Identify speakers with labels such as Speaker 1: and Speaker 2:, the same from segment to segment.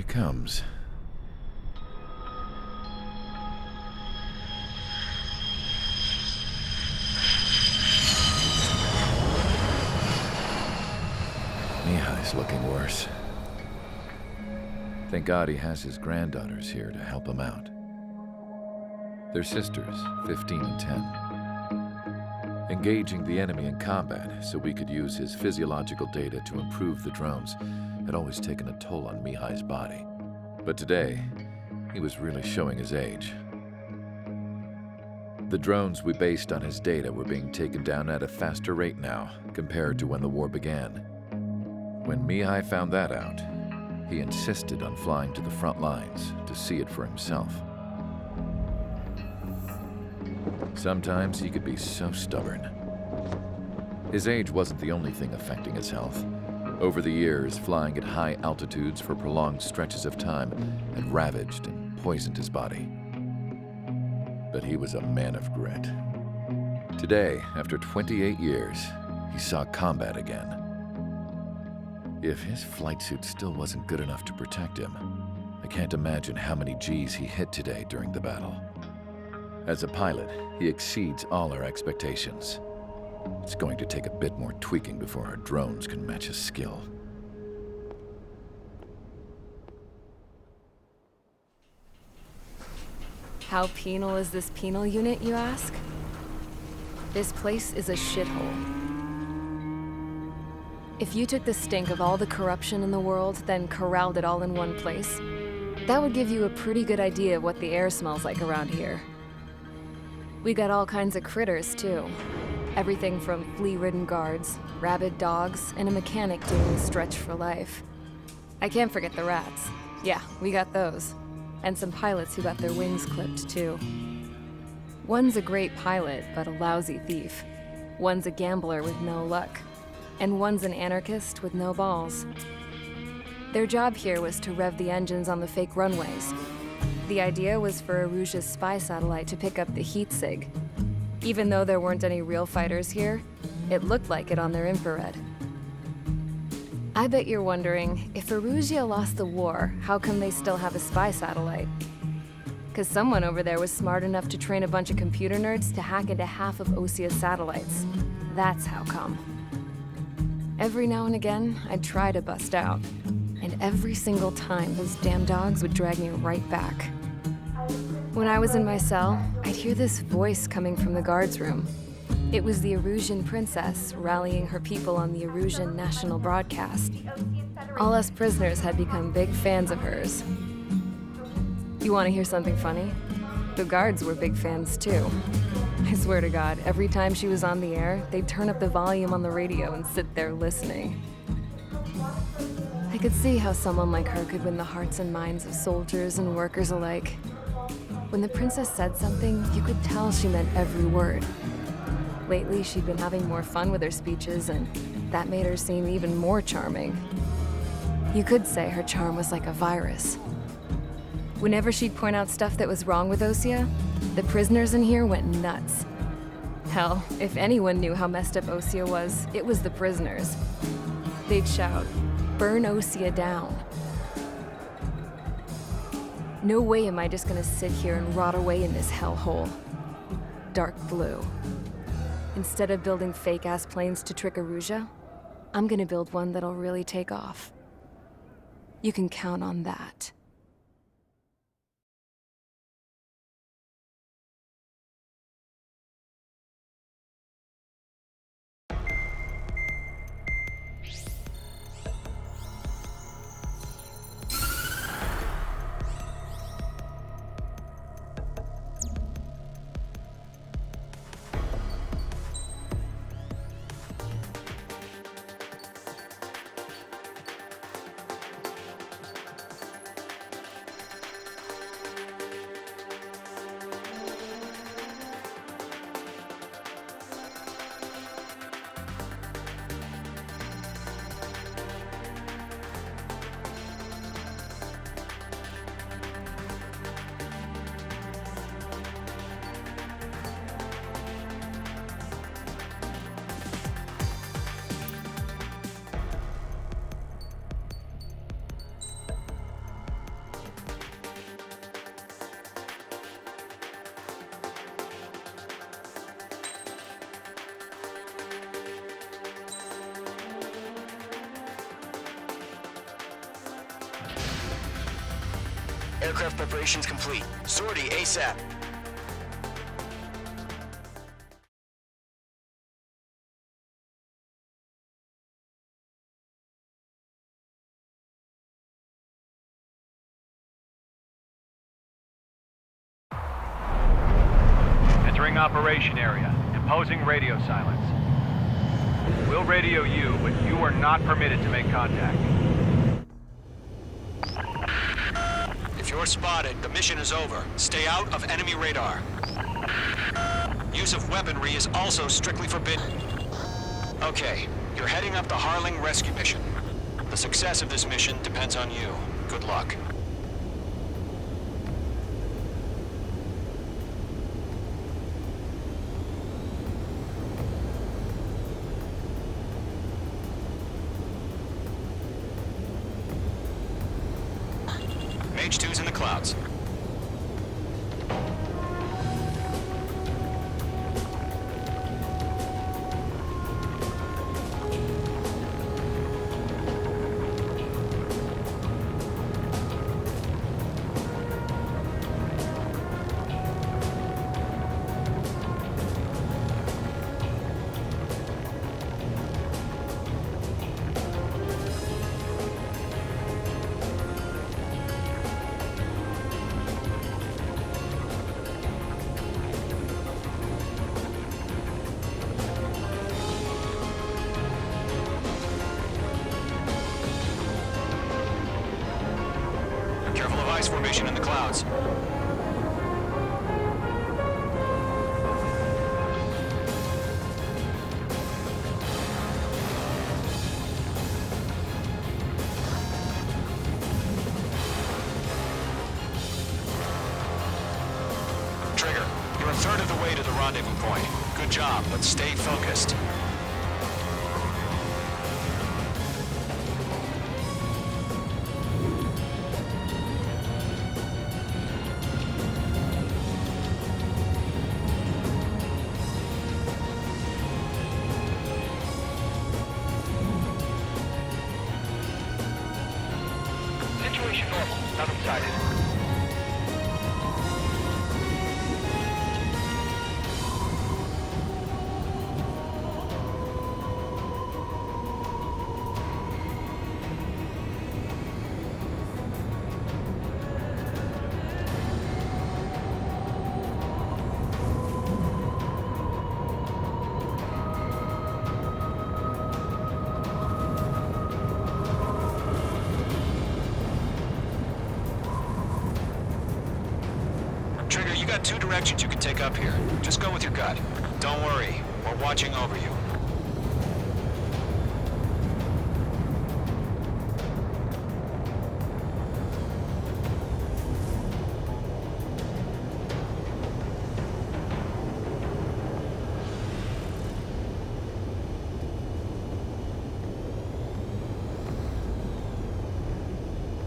Speaker 1: comes. Mihai's looking worse. Thank God he has his granddaughters here to help him out. They're sisters, 15 and 10. Engaging the enemy in combat so we could use his physiological data to improve the drones had always taken a toll on Mihai's body. But today, he was really showing his age. The drones we based on his data were being taken down at a faster rate now compared to when the war began. When Mihai found that out, he insisted on flying to the front lines to see it for himself. Sometimes he could be so stubborn. His age wasn't the only thing affecting his health. Over the years, flying at high altitudes for prolonged stretches of time had ravaged and poisoned his body. But he was a man of grit. Today, after 28 years, he saw combat again. If his flight suit still wasn't good enough to protect him, I can't imagine how many G's he hit today during the battle. As a pilot, he exceeds all our expectations. It's going to take a bit more tweaking before our drones can match his skill.
Speaker 2: How penal is this penal unit, you ask? This place is a shithole. If you took the stink of all the corruption in the world, then corralled it all in one place, that would give you a pretty good idea of what the air smells like around here. We got all kinds of critters, too. Everything from flea-ridden guards, rabid dogs, and a mechanic doing a stretch for life. I can't forget the rats. Yeah, we got those. And some pilots who got their wings clipped, too. One's a great pilot, but a lousy thief. One's a gambler with no luck. And one's an anarchist with no balls. Their job here was to rev the engines on the fake runways. The idea was for Aruja's spy satellite to pick up the heat sig. Even though there weren't any real fighters here, it looked like it on their infrared. I bet you're wondering, if Aruja lost the war, how come they still have a spy satellite? 'Cause someone over there was smart enough to train a bunch of computer nerds to hack into half of Osia's satellites. That's how come. Every now and again, I'd try to bust out. And every single time, those damn dogs would drag me right back. When I was in my cell, I'd hear this voice coming from the guards room. It was the Arujan princess rallying her people on the Arujan national broadcast. All us prisoners had become big fans of hers. You want to hear something funny? The guards were big fans too. I swear to God, every time she was on the air, they'd turn up the volume on the radio and sit there listening. I could see how someone like her could win the hearts and minds of soldiers and workers alike. When the princess said something, you could tell she meant every word. Lately, she'd been having more fun with her speeches, and that made her seem even more charming. You could say her charm was like a virus. Whenever she'd point out stuff that was wrong with Osia, the prisoners in here went nuts. Hell, if anyone knew how messed up Osia was, it was the prisoners. They'd shout, "Burn Osia down." No way am I just gonna sit here and rot away in this hellhole. Dark blue. Instead of building fake-ass planes to trick Aruja, I'm gonna build one that'll really take off. You can count on that.
Speaker 3: Aircraft preparations complete. Sortie ASAP.
Speaker 4: Entering operation area. Imposing radio silence. We'll radio you, but you are not permitted to make contact.
Speaker 3: If you're spotted, the mission is over. Stay out of enemy radar. Use of weaponry is also strictly forbidden. Okay, you're heading up the Harling rescue mission. The success of this mission depends on you. Good luck. Mage 2's in the clouds. Careful of ice formation in the clouds. Trigger, you're a third of the way to the rendezvous point. Good job, but stay focused.
Speaker 4: Situation normal. Nothing sighted.
Speaker 3: Trigger, you got two directions you can take up here. Just go with your gut. Don't worry, we're watching over you.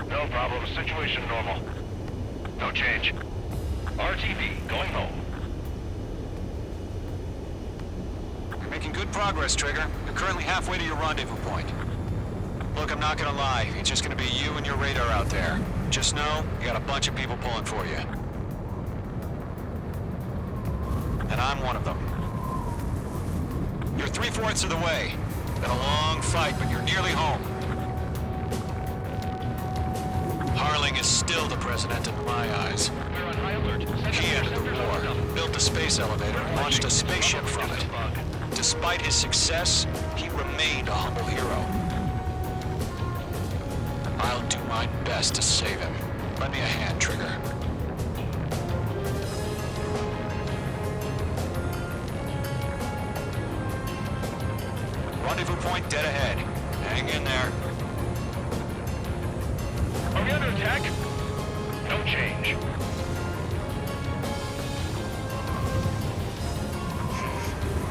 Speaker 4: No problem. Situation normal. No change. RTV, going home.
Speaker 3: You're making good progress, Trigger. You're currently halfway to your rendezvous point. Look, I'm not gonna lie. It's just gonna be you and your radar out there. Just know, you got a bunch of people pulling for you. And I'm one of them. You're 3/4 of the way. Been a long fight, but you're nearly home. Harling is still the president in my eyes.
Speaker 4: We're on high alert.
Speaker 3: He ended the war, built the space elevator, launched a spaceship from it. Despite his success, he remained a humble hero. I'll do my best to save him. Lend me a hand, Trigger. Rendezvous point dead ahead. Hang in there.
Speaker 4: Are we under attack? No change.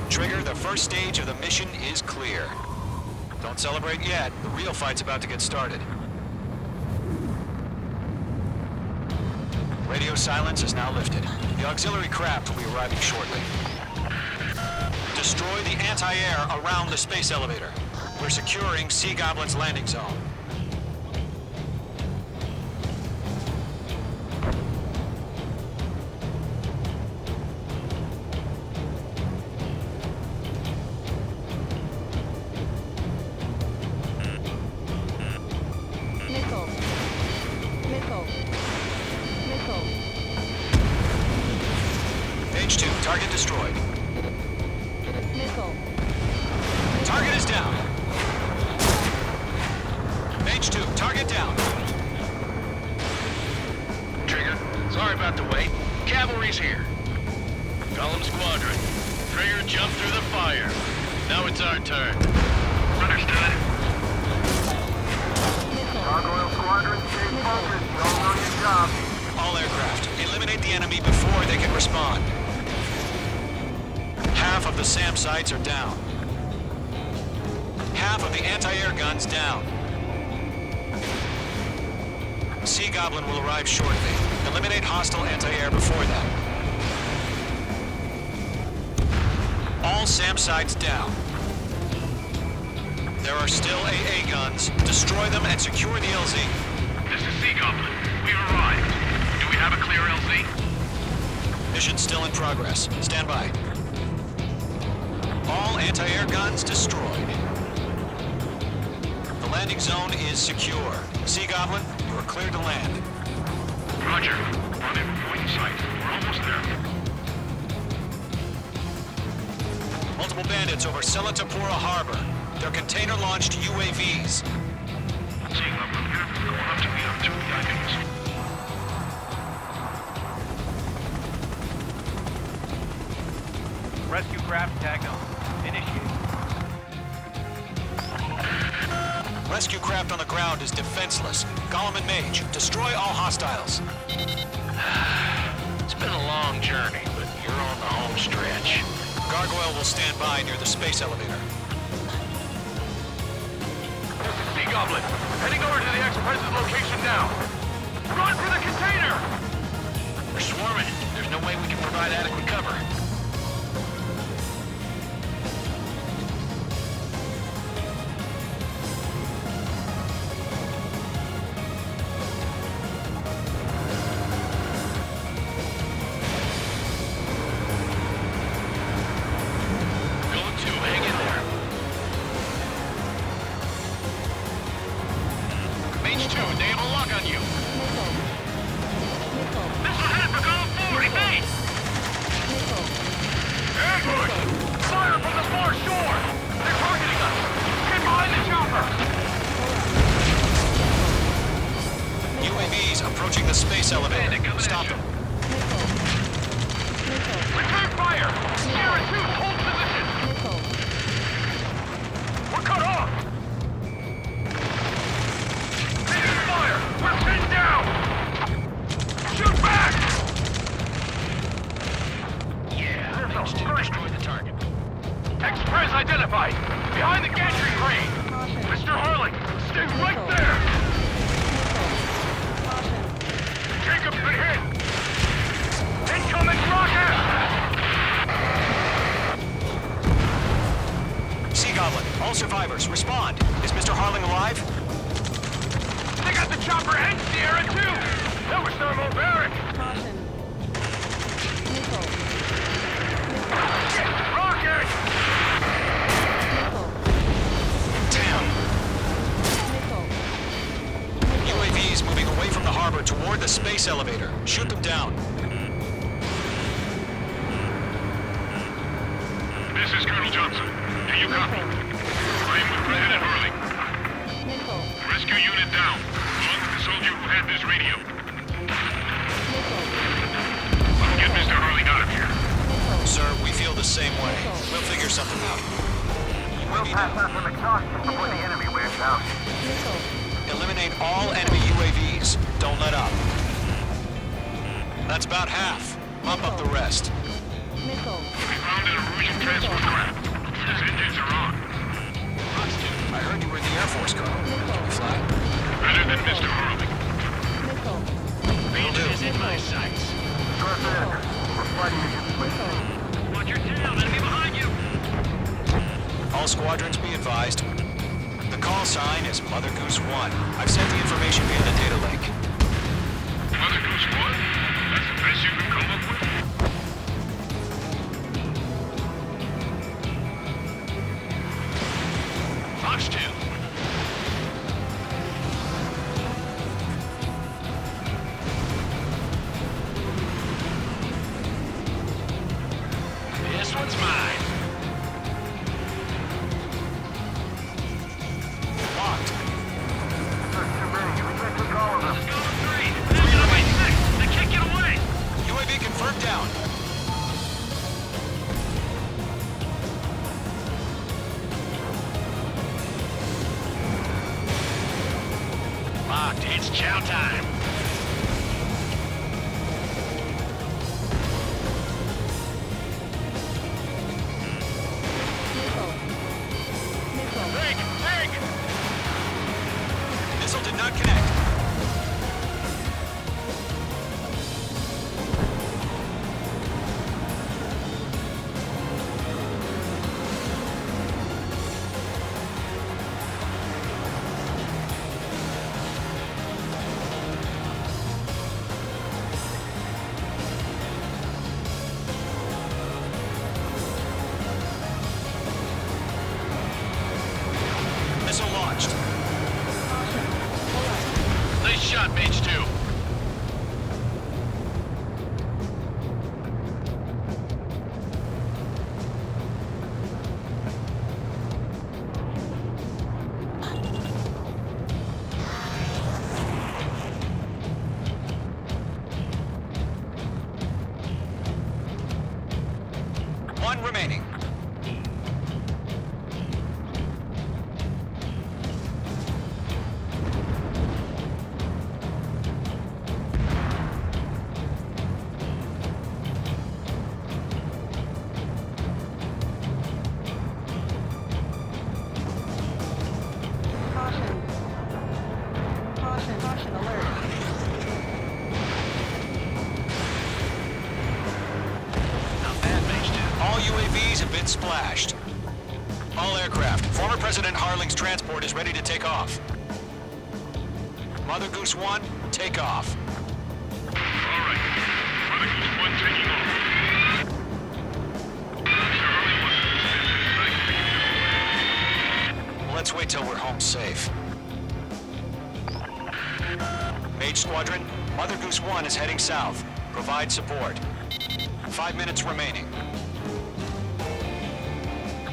Speaker 3: Trigger, the first stage of the mission is clear. Don't celebrate yet. The real fight's about to get started. Radio silence is now lifted. The auxiliary craft will be arriving shortly. Destroy the anti-air around the space elevator. We're securing Sea Goblin's landing zone. Get down.
Speaker 5: Trigger, sorry about the wait. Cavalry's here. Golem Squadron. Trigger jumped through the fire. Now it's our turn. Understood.
Speaker 6: Gargoyle Squadron, stay focused. Y'all know your job.
Speaker 3: All aircraft, eliminate the enemy before they can respond. Half of the SAM sites are down. Half of the anti-air guns down. Sea Goblin will arrive shortly. Eliminate hostile anti-air before that. All SAM sites down. There are still AA guns. Destroy them and secure the LZ.
Speaker 5: This is Sea Goblin. We've arrived. Do we have a clear LZ?
Speaker 3: Mission still in progress. Stand by. All anti-air guns destroyed. The landing zone is secure. Sea Goblin, you are cleared to land.
Speaker 5: Roger. Rendezvous point in sight. We're almost there.
Speaker 3: Multiple bandits over Selatapura Harbor. They're container-launched UAVs.
Speaker 5: Sea Goblin here. Going up to meet up two wagons.
Speaker 4: Rescue craft tagged on. Initiate.
Speaker 3: Rescue craft on the ground is defenseless. Golem and Mage, destroy all hostiles.
Speaker 5: It's been a long journey, but you're on the home stretch.
Speaker 3: Gargoyle will stand by near the space elevator.
Speaker 5: This is Sea Goblin. Heading over to the Express's location now. Run for the container! They're swarming. There's no way we can provide adequate cover.
Speaker 3: UAVs approaching the space elevator. Stop them.
Speaker 5: Return fire! Sierra 2, hold position! We're cut off! Taking fire! We're pinned down! Shoot back! Yeah, managed to destroy the target. Express identified! Behind the gantry crane! Mr. Harling, stay right there! Jacob's been hit! Incoming rocket!
Speaker 3: Sea Goblin, all survivors, respond. Is Mr. Harling alive?
Speaker 5: They got the chopper and Sierra too! That was thermobaric! Rocket!
Speaker 3: Damn. UAVs moving away from the harbor toward the space elevator. Shoot them down.
Speaker 5: This is Colonel Johnson. Do you copy? I am with President Hurley. Rescue unit down, along with the soldier who had this radio. I'll get Mr. Hurley out of here.
Speaker 3: Sir, we feel the same way. We'll figure something out.
Speaker 6: We'll pass out some exhaustion before the enemy wears out.
Speaker 3: Eliminate all enemy UAVs. Don't let up. That's about half. Bump up the rest.
Speaker 5: We found an Erusian transport craft. His engines are on.
Speaker 3: I heard you were in the Air Force, Colonel. Can you fly?
Speaker 5: Better than Mr. Hurley.
Speaker 3: Will do.
Speaker 5: In my sights.
Speaker 6: We're fighting against space.
Speaker 5: Watch your tail, enemy behind you!
Speaker 3: All squadrons be advised. The call sign is Mother Goose 1. I've sent the information via the data link.
Speaker 5: Mother Goose 1? That's the best you can come up with? Fox 2. This one's mine.
Speaker 3: Locked.
Speaker 6: There's too many
Speaker 5: chow time. Break! Break!
Speaker 3: Missile did not connect. Missile launched.
Speaker 5: Nice shot, Mage 2.
Speaker 3: One remaining.
Speaker 7: Caution alert.
Speaker 3: Not bad, Mage 2. All UAVs have been splashed. All aircraft. Former President Harling's transport is ready to take off. Mother Goose 1, take off.
Speaker 5: Alright. Mother Goose 1 taking off.
Speaker 3: Let's wait till we're home safe. Mage Squadron, Mother Goose 1 is heading south. Provide support. 5 minutes remaining.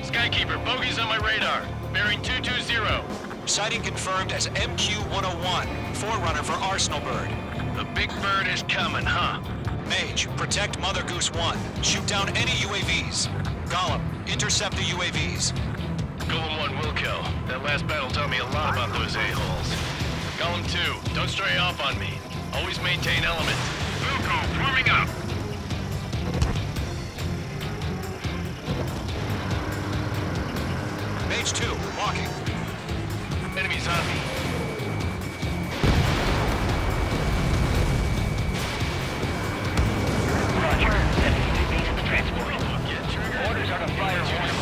Speaker 5: Skykeeper, bogey's on my radar. Bearing 220.
Speaker 3: Sighting confirmed as MQ-101, forerunner for Arsenal Bird.
Speaker 5: The big bird is coming, huh?
Speaker 3: Mage, protect Mother Goose 1. Shoot down any UAVs. Gollum, intercept the UAVs.
Speaker 5: Golem 1 will kill. That last battle taught me a lot about those a-holes. Golem 2, don't stray off on me. Always maintain element. Wilco, forming up.
Speaker 3: Mage 2, walking.
Speaker 5: Enemies on me.
Speaker 7: Roger. 72 feet in the transport. Orders are to fire one.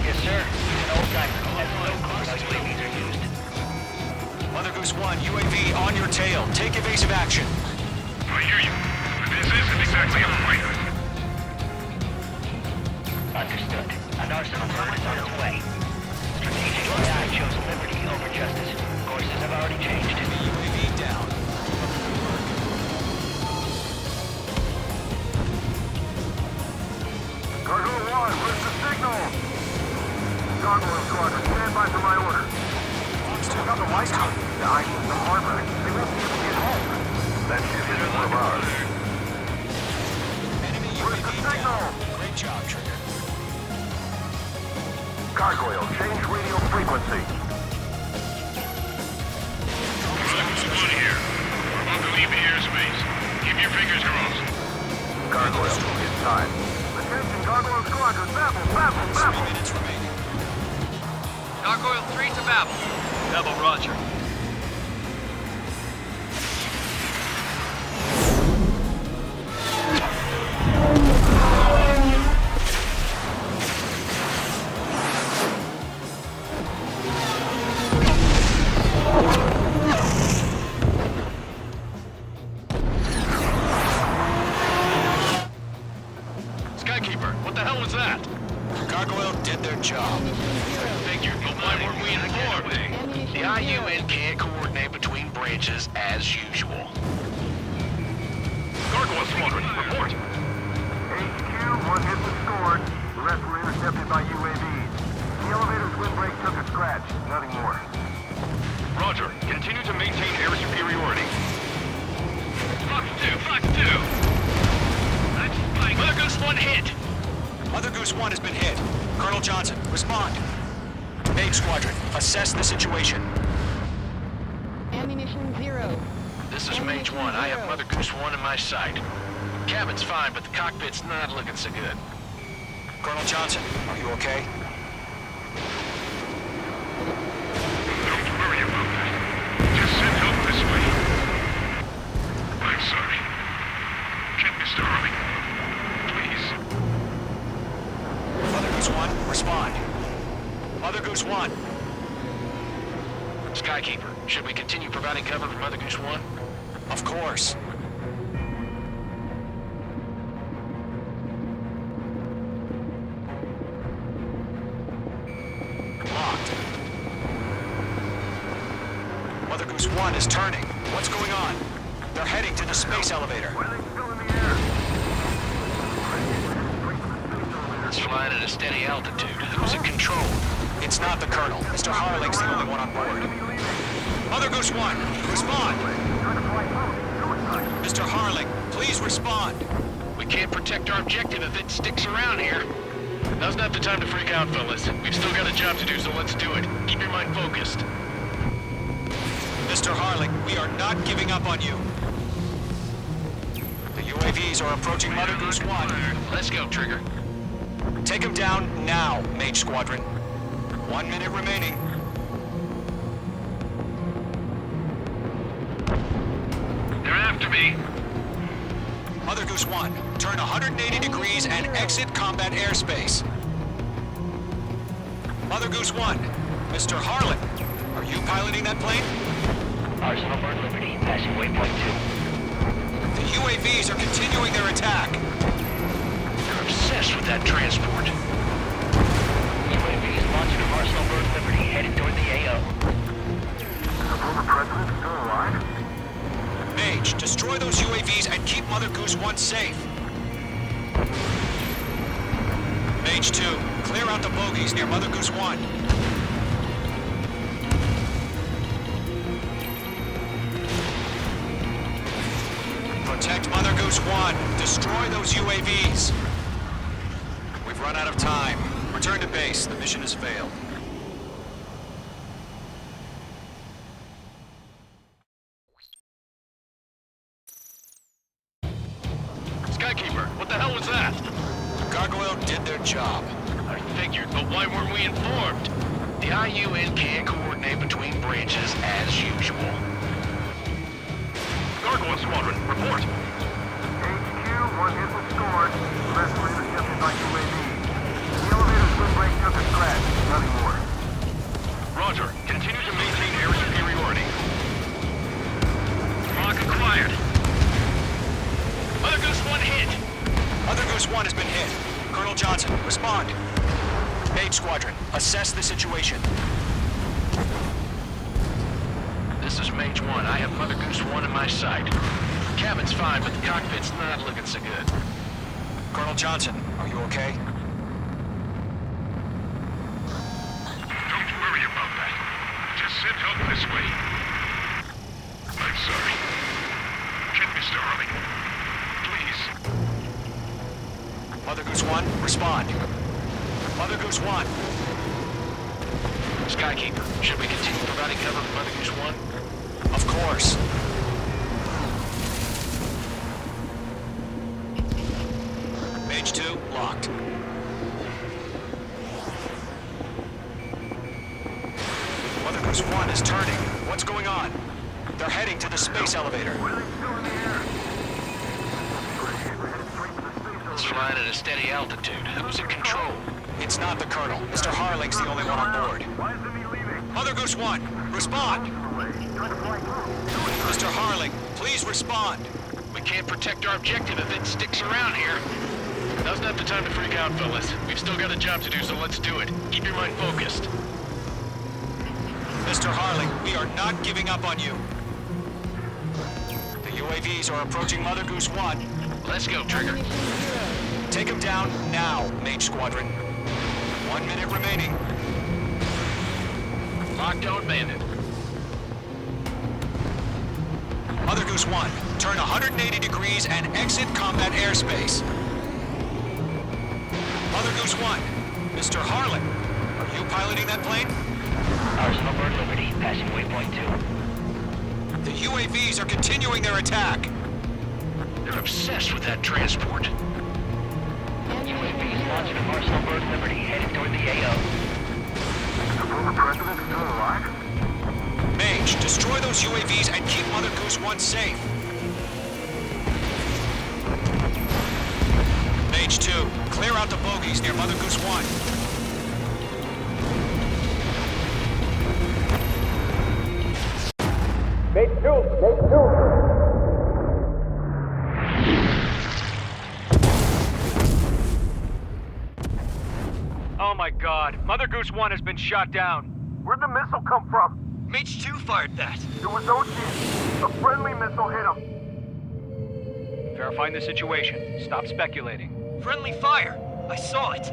Speaker 7: Yes, sir. He's an old guy. Has no clue how UAVs are used.
Speaker 3: Mother Goose 1, UAV on your tail. Take evasive action.
Speaker 5: I hear you. But this isn't exactly a fight.
Speaker 7: Understood. An arsenal bird is on its way. Strategic AI chose liberty over justice. Courses have already changed.
Speaker 3: UAV down.
Speaker 6: Gargoyle 1, where's the signal? Gargoyle Squadron, stand by for my order. Check out the White House, the ice, the harbor. They won't be able to get home. That ship isn't one of ours.
Speaker 3: Enemy
Speaker 6: Where's the
Speaker 3: UAV
Speaker 6: signal?
Speaker 3: down. Great job, Trigger.
Speaker 6: Gargoyle, change radio frequency.
Speaker 5: One here. We're about to leave the airspace. Keep your fingers crossed.
Speaker 6: Gargoyle, it's time. Attention, Gargoyle Squadron, babble, babble,
Speaker 3: 3
Speaker 6: babble.
Speaker 3: minutes remaining.
Speaker 8: Gargoyle 3 to Babel.
Speaker 4: Double Roger.
Speaker 5: Skykeeper, what the hell was that?
Speaker 3: Gargoyle did their job.
Speaker 5: Figured, but why weren't we informed? The IUN can't coordinate between branches as usual. Gargoyle Squadron, report.
Speaker 6: HQ, one hit was scored. The rest were intercepted by UAVs. The elevator's windbreak took a scratch. Nothing more.
Speaker 5: Roger, continue to maintain air superiority. Fox 2! That's fine. Mother Goose 1 hit!
Speaker 3: Mother Goose 1 has been hit. Colonel Johnson, respond. Mage Squadron, assess the situation.
Speaker 7: Ammunition 0.
Speaker 5: This is Mage 1. I have Mother Goose 1 in my sight. Cabin's fine, but the cockpit's not looking so good.
Speaker 3: Colonel Johnson, are you okay?
Speaker 6: Don't worry about that. Just send help this way. I'm sorry. Get Mr. Harling. Please.
Speaker 3: Mother Goose 1, respond. Mother Goose 1.
Speaker 5: Skykeeper, should we continue providing cover for Mother Goose 1?
Speaker 3: Of course. Locked. Mother Goose 1 is turning. What's going on? They're heading to the space elevator.
Speaker 6: Why are they still in the air?
Speaker 5: It's flying at a steady altitude. Who's in control?
Speaker 3: It's not the Colonel. Mr. Harling's the only one on board. Mother Goose 1, respond! Mr. Harling, please respond!
Speaker 5: We can't protect our objective if it sticks around here. Now's not the time to freak out, fellas. We've still got a job to do, so let's do it. Keep your mind focused.
Speaker 3: Mr. Harling, we are not giving up on you. The UAVs are approaching Mother Goose 1.
Speaker 5: Let's go, Trigger.
Speaker 3: Take them down now, Mage Squadron. 1 minute remaining.
Speaker 6: They're after me.
Speaker 3: Mother Goose 1, turn 180 degrees and exit combat airspace. Mother Goose 1, Mr. Harling, are you piloting that plane?
Speaker 7: Arsenal Bird Liberty, passing waypoint 2.
Speaker 3: The UAVs are continuing their attack.
Speaker 5: You're obsessed with that transport.
Speaker 7: UAVs launching from Arsenal Bird Liberty, headed toward the AO.
Speaker 6: The former president still alive?
Speaker 3: Mage, destroy those UAVs and keep Mother Goose 1 safe. Mage 2, clear out the bogies near Mother Goose 1. Protect Mother Goose 1. Destroy those UAVs. We've run out of time. Return to base. The mission has failed.
Speaker 5: Skykeeper, what the hell was that?
Speaker 3: Gargoyle did their job.
Speaker 5: I figured, but why weren't we informed? The IUN can't coordinate between branches as usual.
Speaker 6: Gargoyle Squadron, report. HQ, 1 hit was scored. The rest were intercepted by UAV. The elevator's wind break took a scratch. Nothing more. Roger. Continue to maintain air superiority. Lock acquired.
Speaker 5: Mother Goose 1 hit!
Speaker 3: Mother Goose 1 has been hit. Colonel Johnson, respond. Mage Squadron, assess the situation.
Speaker 5: This is Mage 1. I have Mother Goose 1 in my sight. Cabin's fine, but the cockpit's not looking so good.
Speaker 3: Colonel Johnson, are you okay?
Speaker 6: Don't worry about that. Just send help this way. I'm sorry. Get Mr. Harling. Please.
Speaker 3: Mother Goose 1, respond. Mother Goose 1.
Speaker 5: Skykeeper, should we continue providing cover for Mother Goose 1?
Speaker 3: Of course. Mage 2, locked. Mother Goose 1 is turning. What's going on? They're heading to the space elevator.
Speaker 5: It's flying at a steady altitude. Who's in control?
Speaker 3: It's not the Colonel. Mr. Harling's the only one on board.
Speaker 6: Why isn't he leaving?
Speaker 3: Mother Goose 1, respond! Mr. Harling, please respond!
Speaker 5: We can't protect our objective if it sticks around here. Now's not the time to freak out, fellas. We've still got a job to do, so let's do it. Keep your mind focused.
Speaker 3: Mr. Harling, we are not giving up on you. The UAVs are approaching Mother Goose 1.
Speaker 5: Let's go, Trigger.
Speaker 3: Take them down now, Mage Squadron. 1 minute remaining.
Speaker 5: Lockdown bandit.
Speaker 3: Mother Goose 1, turn 180 degrees and exit combat airspace. Mother Goose 1, Mr. Harling, are you piloting that plane?
Speaker 7: Arsenal Bird Liberty, passing waypoint 2.
Speaker 3: The UAVs are continuing their attack.
Speaker 5: They're obsessed with that transport.
Speaker 7: UAVs launching from Arsenal Bird Liberty, headed toward the AO.
Speaker 6: The former president still alive?
Speaker 3: Mage, destroy those UAVs and keep Mother Goose 1 safe. Mage 2, clear out the bogies near Mother Goose 1.
Speaker 4: Oh my god, Mother Goose 1 has been shot down.
Speaker 6: Where'd the missile come from?
Speaker 8: Mage 2 fired that.
Speaker 6: It was OG. A friendly missile hit him.
Speaker 4: Verifying the situation. Stop speculating.
Speaker 8: Friendly fire. I saw it.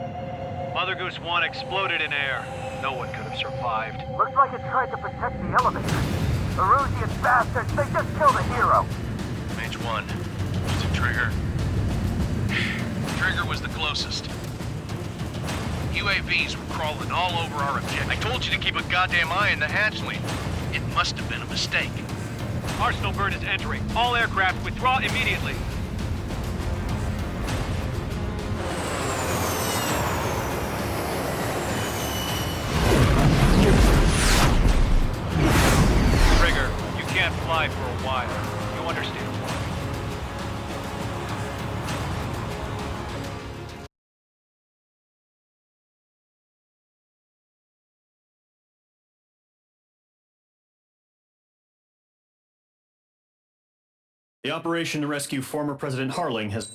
Speaker 4: Mother Goose 1 exploded in air. No one could have survived.
Speaker 6: Looks like it tried to protect the elevator. Erusian bastards, they just killed a hero.
Speaker 5: Mage 1. Was it Trigger? Trigger was the closest. UAVs were crawling all over our objective. I told you to keep a goddamn eye in the hatchling. It must have been a mistake.
Speaker 4: Arsenal Bird is entering. All aircraft withdraw immediately. Trigger, you can't fly for a while. You understand?
Speaker 9: The operation to rescue former President Harling has